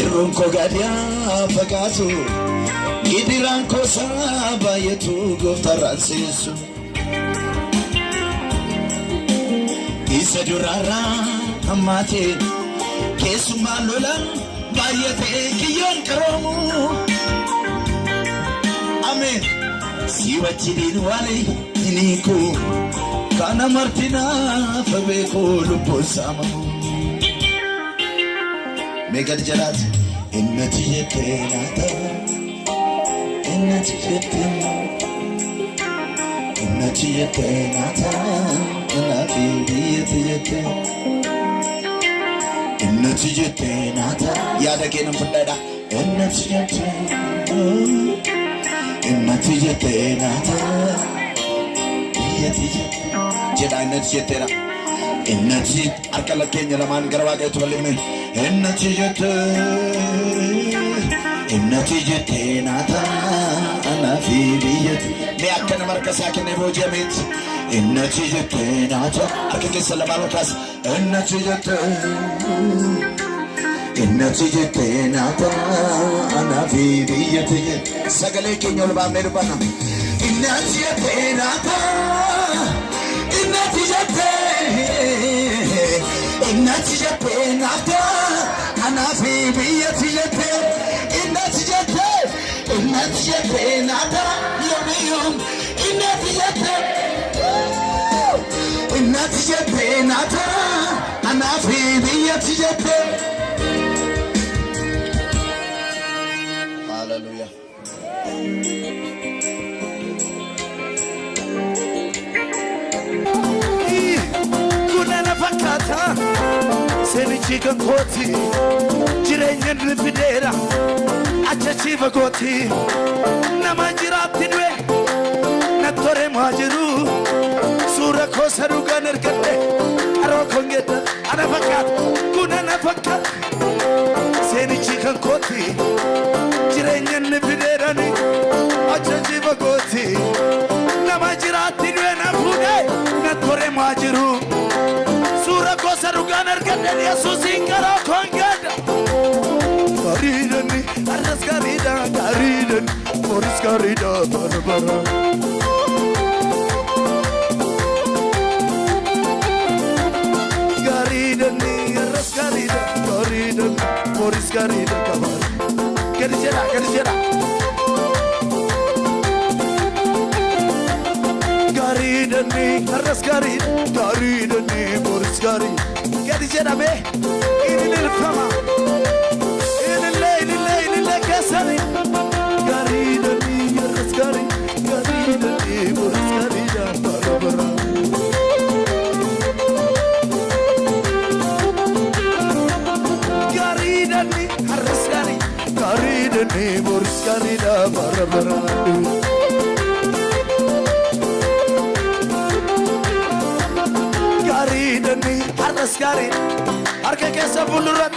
irunko gadia fagatu gidiran ko saba yetu goftaransesu isedurara amate kesumalolan bayete kiyon karomu amen siwachidin wale iniku kana martina fabeko luposama megad jalat innati yetenata innati yetenata innati yetenata yadagenam fadada innati yetenata jeda innati yetera innati arkala kenya laman garwaga tolime innati yetenata ana fi biyati me akana markasa kene bojamit innati yetenata akake salamalukas innati yetenata ana fi biyati sagale kenya lba merbana innati yetenata innati yetenata ana fi biyati innati yetenata yomiyum innati yetenata ana fi biyati hallelujah kunana fakata senichi kankoti jirenyen rifidera achachi vagoti namajiratinwe natore majiru sura kosaru ganerkate arokongeta ana fakat kunana fakat senichi kankoti jirenyen rifidera ni achachi vagoti namajiratinwe nafude natore majiru sura kosaru ganerkate yesus ingara kongeta garidani arras garida garidan moris garida barbara garidani arras garida garidan moris garida kabar kedijera garidani arras garida garidani moris garida kedijera be inil fama Sari garidani rasgari garidani rasgari da barabara garidani rasgari garidani rasgari da barabara garidani rasgari arke kesa bulurat